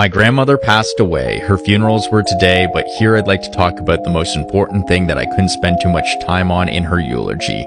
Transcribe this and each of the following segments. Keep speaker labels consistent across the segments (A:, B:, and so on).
A: My grandmother passed away. Her funerals were today, but here I'd like to talk about the most important thing that I couldn't spend too much time on in her eulogy.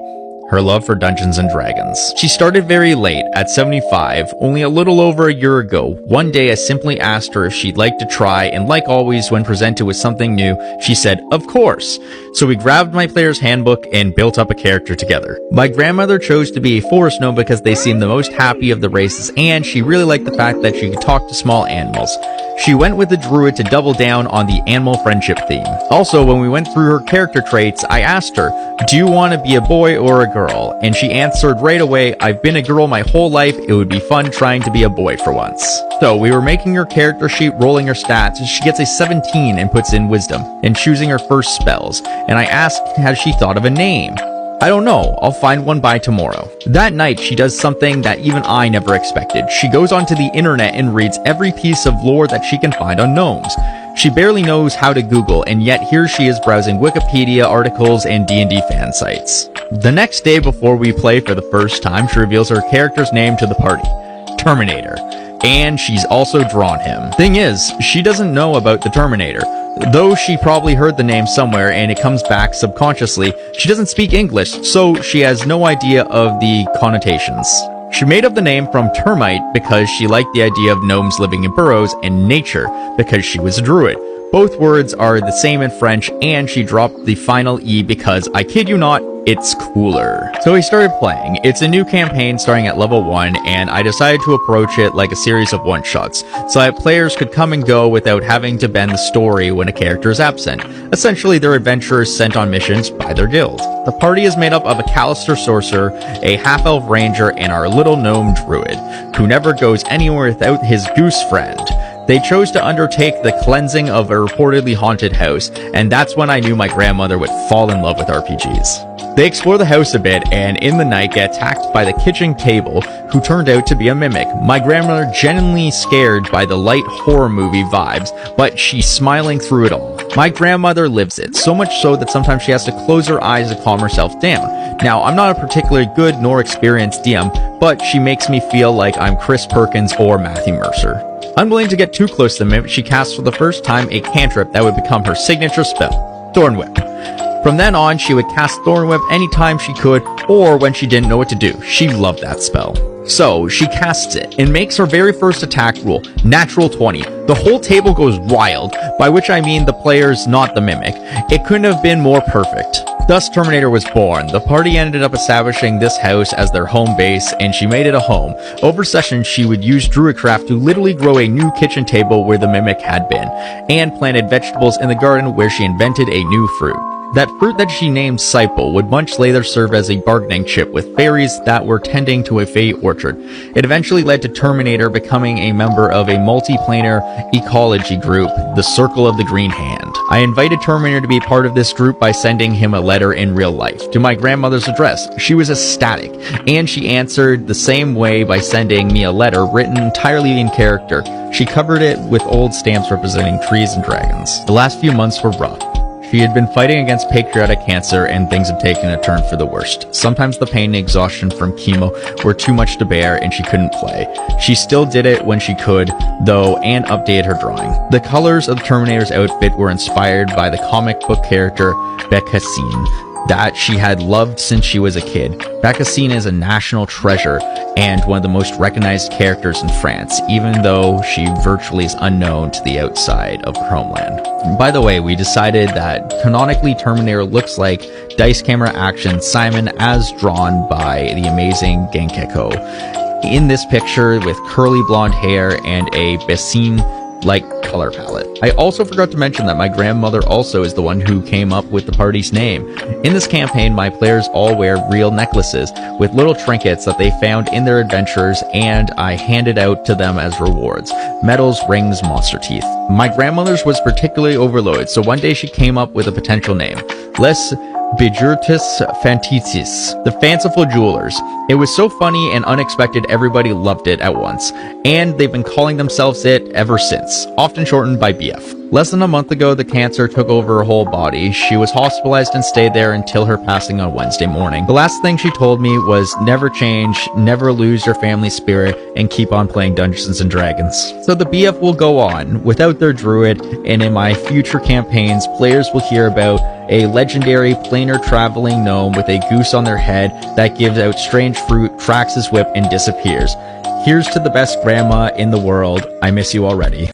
A: Her love for Dungeons & Dragons. She started very late, at 75, only a little over a year ago. One day I simply asked her if she'd like to try, and like always when presented with something new, she said, of course. So we grabbed my player's handbook and built up a character together. My grandmother chose to be a forest gnome because they seemed the most happy of the races, and she really liked the fact that she could talk to small animals. She went with the druid to double down on the animal friendship theme. Also, when we went through her character traits, I asked her, do you want to be a boy or a girl? And she answered right away, I've been a girl my whole life, it would be fun trying to be a boy for once. So we were making her character sheet, rolling her stats, and she gets a 17 and puts in wisdom, and choosing her first spells, and I asked, has she thought of a name? I don't know, I'll find one by tomorrow. That night, she does something that even I never expected. She goes onto the internet and reads every piece of lore that she can find on gnomes. She barely knows how to Google, and yet here she is browsing Wikipedia articles and D&D fan sites. The next day before we play for the first time, she reveals her character's name to the party. Terminator. And she's also drawn him. Thing is, she doesn't know about the Terminator. Though she probably heard the name somewhere and it comes back subconsciously, she doesn't speak English, so she has no idea of the connotations. She made up the name from termite because she liked the idea of gnomes living in burrows, and nature because she was a druid. Both words are the same in French, and she dropped the final E because, I kid you not, it's cooler. So we started playing. It's a new campaign starting at level 1, and I decided to approach it like a series of one-shots, so that players could come and go without having to bend the story when a character is absent. Essentially, they're adventurers sent on missions by their guild. The party is made up of a Callister sorcerer, a half-elf ranger, and our little gnome druid, who never goes anywhere without his goose friend. They chose to undertake the cleansing of a reportedly haunted house, and that's when I knew my grandmother would fall in love with RPGs. They explore the house a bit, and in the night get attacked by the kitchen table, who turned out to be a mimic. My grandmother genuinely scared by the light horror movie vibes, but she's smiling through it all. My grandmother lives it, so much so that sometimes she has to close her eyes to calm herself down. Now, I'm not a particularly good nor experienced DM, but she makes me feel like I'm Chris Perkins or Matthew Mercer. Unwilling to get too close to the mimic, she cast for the first time a cantrip that would become her signature spell, Thorn Whip. From then on, she would cast Thorn Whip anytime she could, or when she didn't know what to do. She loved that spell. So, she casts it, and makes her very first attack roll, natural 20. The whole table goes wild, by which I mean the players, not the mimic. It couldn't have been more perfect. Thus, Terminator was born. The party ended up establishing this house as their home base, and she made it a home. Over sessions, she would use Druidcraft to literally grow a new kitchen table where the mimic had been, and planted vegetables in the garden where she invented a new fruit. That fruit that she named Sipel would much later serve as a bargaining chip with fairies that were tending to a fey orchard. It eventually led to Terminator becoming a member of a multi-planar ecology group, the Circle of the Green Hand. I invited Terminator to be part of this group by sending him a letter in real life, to my grandmother's address. She was ecstatic, and she answered the same way by sending me a letter written entirely in character. She covered it with old stamps representing trees and dragons. The last few months were rough. She had been fighting against pancreatic cancer, and things had taken a turn for the worst. Sometimes the pain and exhaustion from chemo were too much to bear, and she couldn't play. She still did it when she could, though, and updated her drawing. The colors of the Terminator's outfit were inspired by the comic book character Bécassine that she had loved since she was a kid. Bécassine is a national treasure and one of the most recognized characters in France, even though she virtually is unknown to the outside of her homeland. By the way, we decided that canonically Terminator looks like Dice Camera Action Simon as drawn by the amazing Genkeko. In this picture with curly blonde hair and a Bécassine-like color palette. I also forgot to mention that my grandmother also is the one who came up with the party's name. In this campaign, my players all wear real necklaces with little trinkets that they found in their adventures, and I handed out to them as rewards. Medals, rings, monster teeth. My grandmother's was particularly overloaded, so one day she came up with a potential name. Les Bijurtis Fantitis, the fanciful jewelers. It was so funny and unexpected everybody loved it at once, and they've been calling themselves it ever since, often shortened by BF. Less than a month ago, the cancer took over her whole body. She was hospitalized and stayed there until her passing on Wednesday morning. The last thing she told me was never change, never lose your family spirit, and keep on playing Dungeons and Dragons. So the BF will go on without their druid, and in my future campaigns, players will hear about a legendary planar traveling gnome with a goose on their head that gives out strange fruit, tracks his whip, and disappears. Here's to the best grandma in the world. I miss you already.